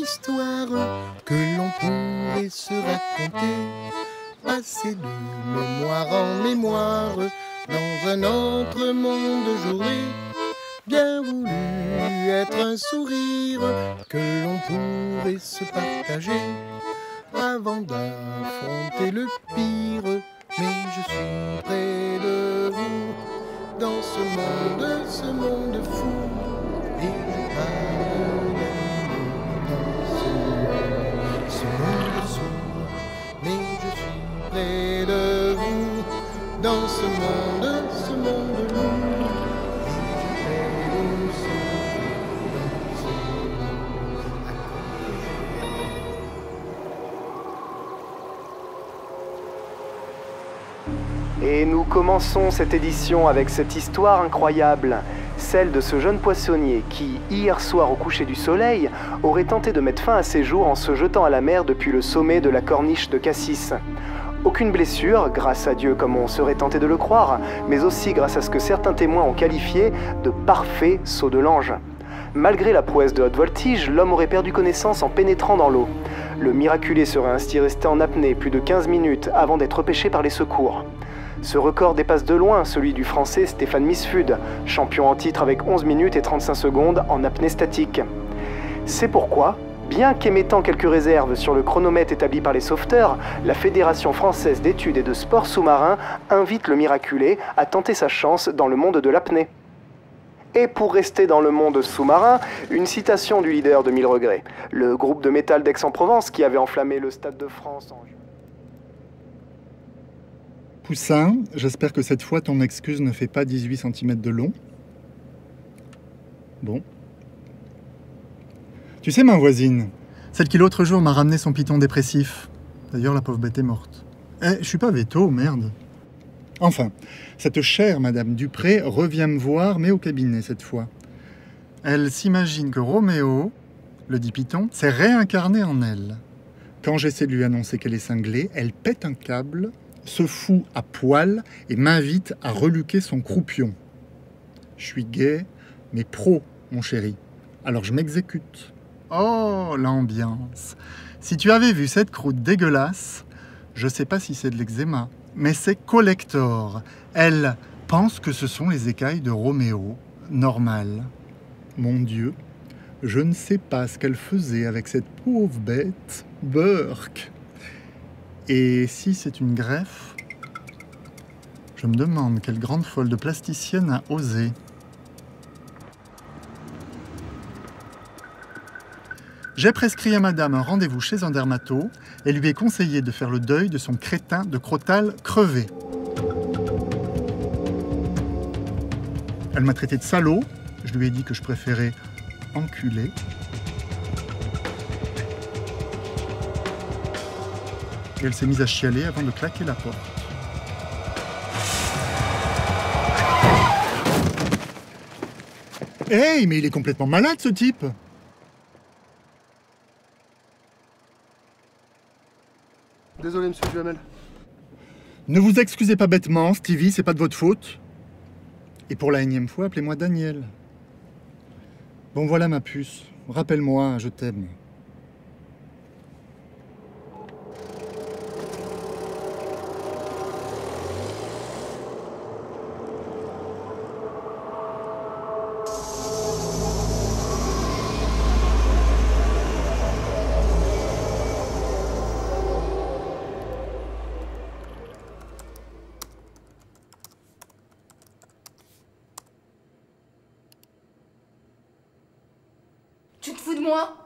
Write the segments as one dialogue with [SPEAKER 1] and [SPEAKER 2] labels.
[SPEAKER 1] histoire que l'on pourrait se raconter, passer de mémoire en mémoire, dans un autre monde j'aurais bien voulu être un sourire que l'on pourrait se partager avant d'affronter le pire. Mais je suis près de vous dans ce monde fou, et je parle dans ce monde sourd. Mais je suis près de vous dans ce monde lourd, et je vais vous sauver dans ce monde à côté.
[SPEAKER 2] Et nous commençons cette édition avec cette histoire incroyable, celle de ce jeune poissonnier qui, hier soir au coucher du soleil, aurait tenté de mettre fin à ses jours en se jetant à la mer depuis le sommet de la corniche de Cassis. Aucune blessure, grâce à Dieu comme on serait tenté de le croire, mais aussi grâce à ce que certains témoins ont qualifié de parfait saut de l'ange. Malgré la prouesse de haute voltige, l'homme aurait perdu connaissance en pénétrant dans l'eau. Le miraculé serait ainsi resté en apnée plus de 15 minutes avant d'être repêché par les secours. Ce record dépasse de loin celui du Français Stéphane Misfud, champion en titre avec 11 minutes et 35 secondes en apnée statique. C'est pourquoi, bien qu'émettant quelques réserves sur le chronomètre établi par les sauveteurs, la Fédération française d'études et de sports sous-marins invite le miraculé à tenter sa chance dans le monde de l'apnée. Et pour rester dans le monde sous-marin, une citation du leader de 1000 regrets, le groupe de métal d'Aix-en-Provence qui avait enflammé le Stade de France en juin.
[SPEAKER 3] Poussin, j'espère que cette fois ton excuse ne fait pas 18 cm de long. Bon. Tu sais ma voisine, celle qui l'autre jour m'a ramené son python dépressif. D'ailleurs la pauvre bête est morte. Je suis pas véto, merde. Enfin, cette chère Madame Dupré revient me voir, mais au cabinet cette fois. Elle s'imagine que Roméo, le dit python, s'est réincarné en elle. Quand j'essaie de lui annoncer qu'elle est cinglée, elle pète un câble, se fout à poil et m'invite à reluquer son croupion. Je suis gai, mais pro, mon chéri. Alors je m'exécute. Oh, l'ambiance. Si tu avais vu cette croûte dégueulasse, je sais pas si c'est de l'eczéma, mais c'est collector. Elle pense que ce sont les écailles de Roméo. Normal. Mon Dieu, je ne sais pas ce qu'elle faisait avec cette pauvre bête. Burk. Et si c'est une greffe, je me demande quelle grande folle de plasticienne a osé. J'ai prescrit à madame un rendez-vous chez un dermato et lui ai conseillé de faire le deuil de son crétin de Crotal crevé. Elle m'a traité de salaud, je lui ai dit que je préférais enculer. Et elle s'est mise à chialer avant de claquer la porte. Hey, mais il est complètement malade ce type!
[SPEAKER 4] Désolé, monsieur Duhamel.
[SPEAKER 3] Ne vous excusez pas bêtement, Stevie, c'est pas de votre faute. Et pour la énième fois, appelez-moi Daniel. Bon, voilà ma puce. Rappelle-moi, je t'aime.
[SPEAKER 5] Tu te fous de moi?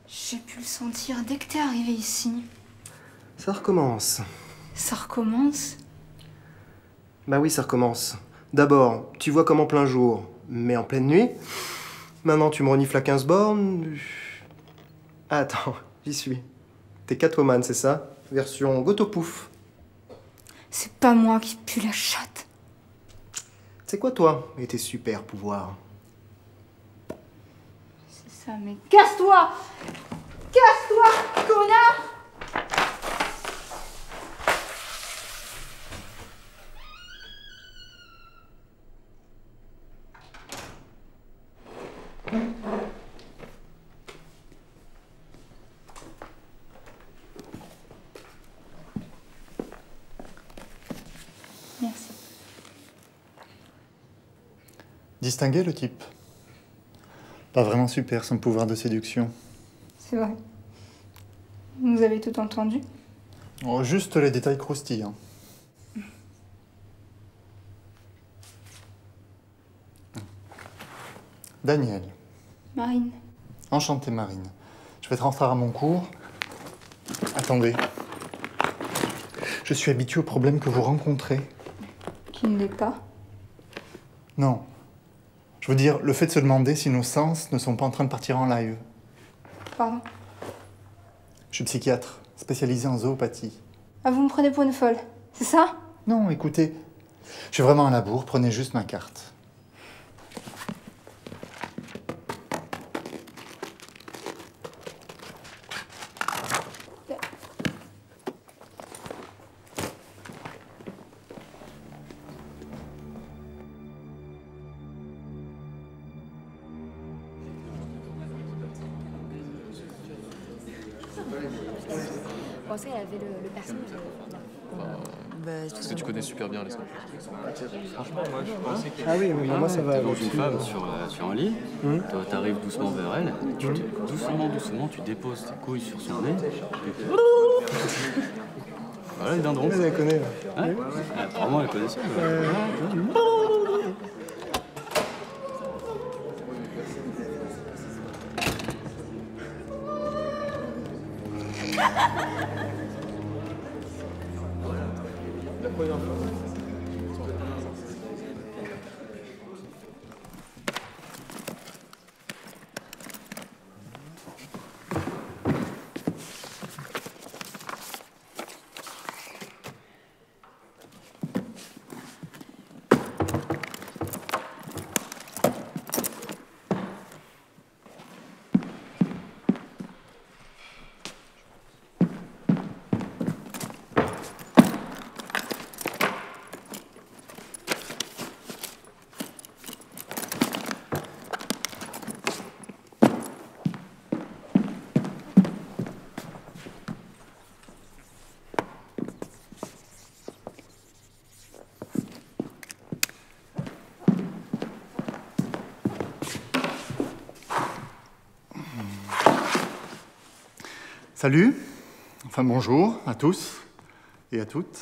[SPEAKER 5] J'ai pu le sentir dès que t'es arrivé ici.
[SPEAKER 2] Ça recommence.
[SPEAKER 5] Ça recommence?
[SPEAKER 2] Bah oui, ça recommence. D'abord, tu vois comme en plein jour, mais en pleine nuit. Maintenant, tu me renifles à 15 bornes. Attends, j'y suis. T'es Catwoman, c'est ça? Version Gotopouf.
[SPEAKER 5] C'est pas moi qui pue la chatte.
[SPEAKER 2] C'est quoi, toi, et tes super pouvoirs?
[SPEAKER 5] C'est ça, mais casse-toi! Casse-toi, connard!
[SPEAKER 3] Distingué, le type. Pas vraiment super, son pouvoir de séduction.
[SPEAKER 5] C'est vrai. Vous avez tout entendu?
[SPEAKER 3] Oh, juste les détails croustillants. Daniel.
[SPEAKER 5] Marine.
[SPEAKER 3] Enchanté, Marine. Je vais te rentrer à mon cours. Attendez. Je suis habitué aux problèmes que vous rencontrez.
[SPEAKER 5] Qui ne l'est pas.
[SPEAKER 3] Non. Je veux dire, le fait de se demander si nos sens ne sont pas en train de partir en live.
[SPEAKER 5] Pardon.
[SPEAKER 3] Je suis psychiatre, spécialisé en zoopathie.
[SPEAKER 5] Ah, vous me prenez pour une folle, c'est ça?
[SPEAKER 3] Non, écoutez, je suis vraiment à la bourre, prenez juste ma carte.
[SPEAKER 6] Je pensais qu'elle avait le personnage.
[SPEAKER 7] Parce que tu connais super bien les sons.
[SPEAKER 8] Franchement, moi je pensais que. Ah oui, moi ça va.
[SPEAKER 7] Tu vois une femme sur un lit, tu arrives doucement vers elle, doucement, tu déposes tes couilles sur son nez. Voilà les dindrons.
[SPEAKER 8] Elle connaît.
[SPEAKER 7] Ouais. Apparemment elle connaît ça.
[SPEAKER 3] Salut, enfin bonjour à tous et à toutes.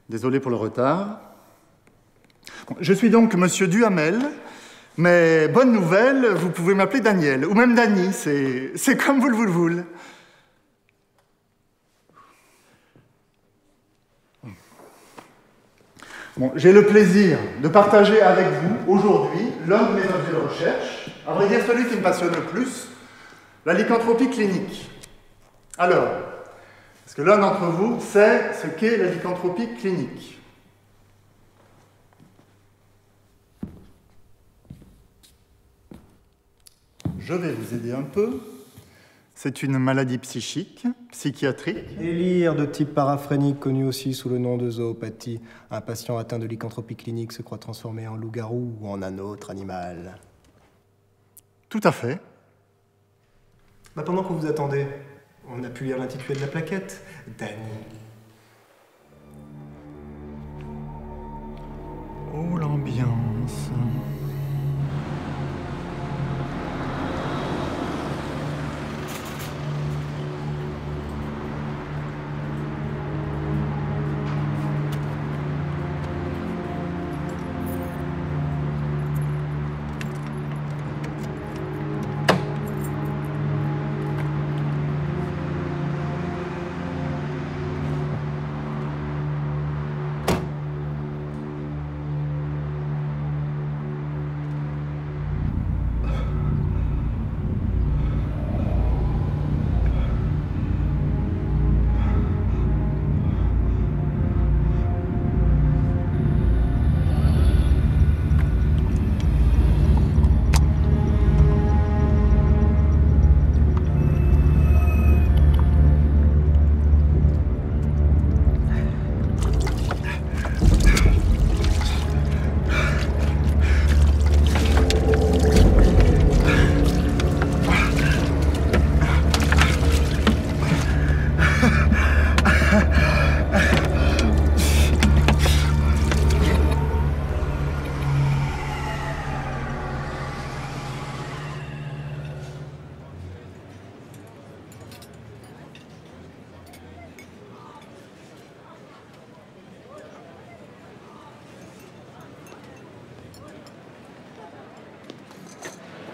[SPEAKER 3] Désolé pour le retard. Bon, je suis donc Monsieur Duhamel, mais bonne nouvelle, vous pouvez m'appeler Daniel, ou même Dany, c'est comme vous le voulez. Bon, j'ai le plaisir de partager avec vous aujourd'hui l'un de mes objets de recherche, à vrai dire celui qui me passionne le plus, la lycanthropie clinique. Alors, est-ce que l'un d'entre vous sait ce qu'est la lycanthropie clinique? Je vais vous aider un peu. C'est une maladie psychique, psychiatrique.
[SPEAKER 8] Délire de type paraphrénique, connu aussi sous le nom de zoopathie. Un patient atteint de lycanthropie clinique se croit transformé en loup-garou ou en un autre animal.
[SPEAKER 3] Tout à fait.
[SPEAKER 8] Pendant que vous attendez, on a pu lire l'intitulé de la plaquette. Dany.
[SPEAKER 3] Oh, l'ambiance.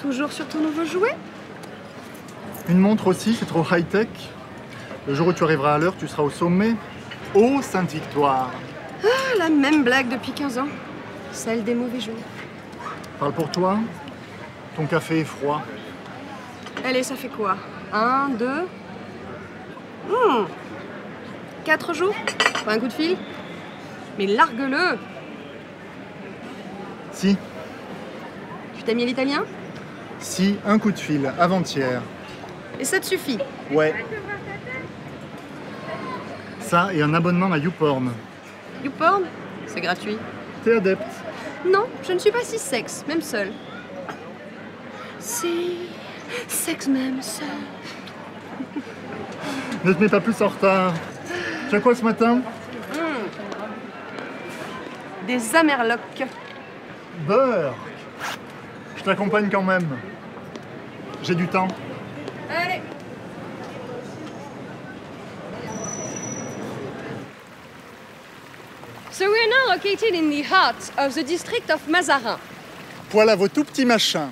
[SPEAKER 9] Toujours sur ton nouveau jouet?
[SPEAKER 3] Une montre aussi, c'est trop high-tech. Le jour où tu arriveras à l'heure, tu seras au sommet. Ô Sainte-Victoire!
[SPEAKER 9] Ah, la même blague depuis 15 ans. Celle des mauvais jours.
[SPEAKER 3] Parle pour toi. Ton café est froid.
[SPEAKER 9] Allez, ça fait quoi? 1, 2... 4 jours? Pas un coup de fil? Mais largue-le!
[SPEAKER 3] Si.
[SPEAKER 9] Tu t'as mis à l'italien?
[SPEAKER 3] Si, un coup de fil, avant-hier.
[SPEAKER 9] Et ça te suffit?
[SPEAKER 3] Ouais. Ça et un abonnement à YouPorn.
[SPEAKER 9] YouPorn? C'est gratuit.
[SPEAKER 3] T'es adepte?
[SPEAKER 9] Non, je ne suis pas si sexe, même seule. Si, sexe même seul.
[SPEAKER 3] Ne te mets pas plus en retard. Tu as quoi ce matin?
[SPEAKER 9] Des amerlocs.
[SPEAKER 3] Beurre. Je t'accompagne quand même. J'ai du temps.
[SPEAKER 9] Allez. So we're now located in the heart of the district of Mazarin.
[SPEAKER 3] Voilà vos tout petits machins.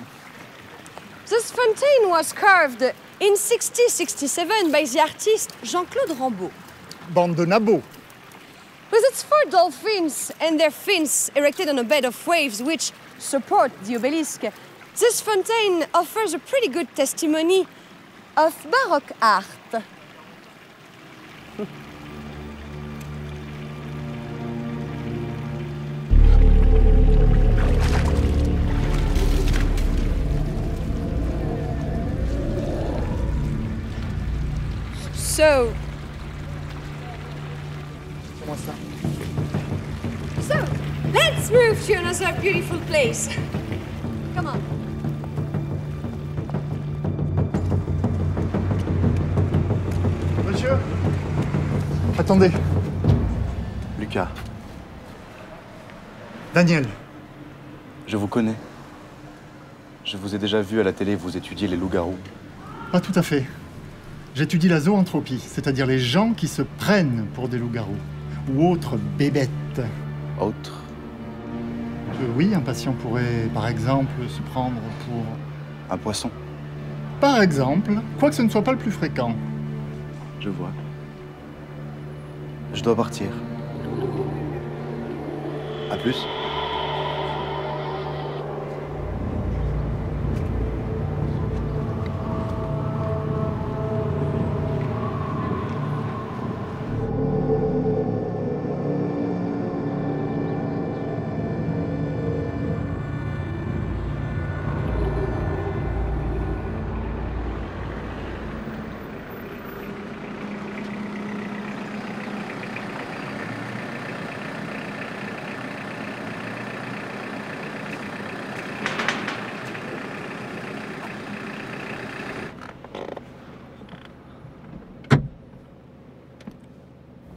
[SPEAKER 9] This fountain was carved in 1667 by the artist Jean-Claude Rambaud.
[SPEAKER 3] Bande de nabos.
[SPEAKER 9] With its 4 dolphins and their fins erected on a bed of waves which support the obelisk, this fountain offers a pretty good testimony of Baroque art. So, let's move to another beautiful place. Come on.
[SPEAKER 3] Monsieur? Attendez.
[SPEAKER 10] Lucas,
[SPEAKER 3] Daniel.
[SPEAKER 10] je vous connais. Je vous ai déjà vu à la télé, vous étudiez les loups-garous.
[SPEAKER 3] Pas tout à fait. J'étudie la zoanthropie, c'est-à-dire les gens qui se prennent pour des loups-garous ou autres bébêtes.
[SPEAKER 10] Autre?
[SPEAKER 3] Oui, un patient pourrait, par exemple, se prendre pour...
[SPEAKER 10] Un poisson?
[SPEAKER 3] Par exemple, quoique ce ne soit pas le plus fréquent.
[SPEAKER 10] Je vois. Je dois partir. À plus.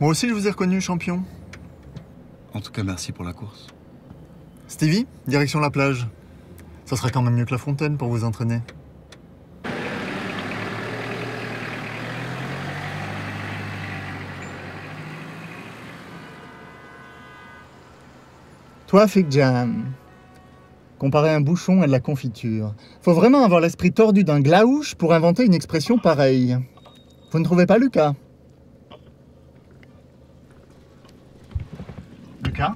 [SPEAKER 3] Moi aussi, je vous ai reconnu, champion.
[SPEAKER 10] En tout cas, merci pour la course.
[SPEAKER 3] Stevie, direction la plage. Ça sera quand même mieux que la fontaine pour vous entraîner. Toi, Fig Jam, comparer un bouchon à de la confiture. Faut vraiment avoir l'esprit tordu d'un glaouche pour inventer une expression pareille. Vous ne trouvez pas, Lucas? Lucas?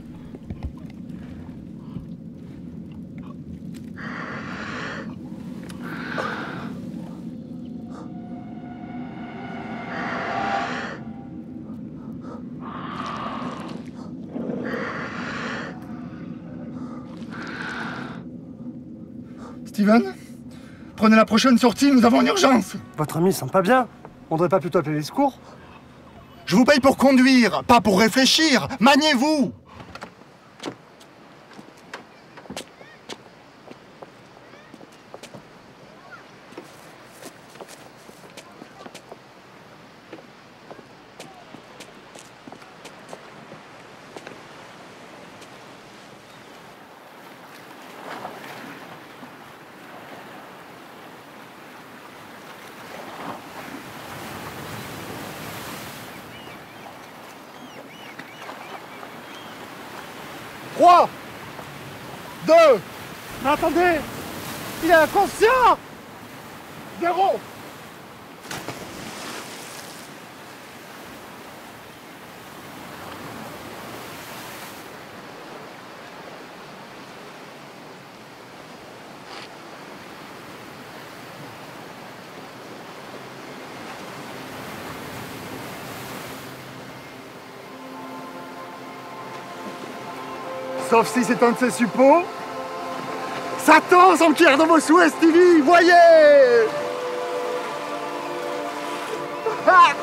[SPEAKER 3] Steven? Prenez la prochaine sortie, nous avons une urgence!
[SPEAKER 4] Votre ami sent pas bien. On devrait pas plutôt appeler les secours?
[SPEAKER 3] Je vous paye pour conduire, pas pour réfléchir! Maniez-vous! Trois, deux,
[SPEAKER 4] Mais attendez! Il est inconscient! Zéro!
[SPEAKER 3] Sauf si c'est un de ces suppôts. Satan s'enquiert de vos souhaits, Stevie, voyez! Ah!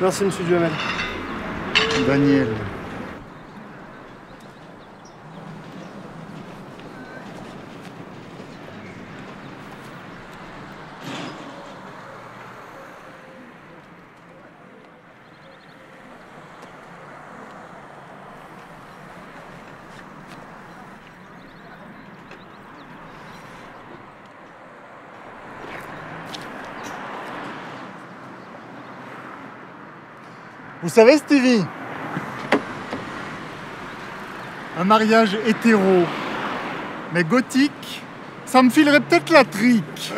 [SPEAKER 4] Merci, monsieur Duhamel.
[SPEAKER 3] Daniel. Vous savez, Stevie, un mariage hétéro, mais gothique, ça me filerait peut-être la trique.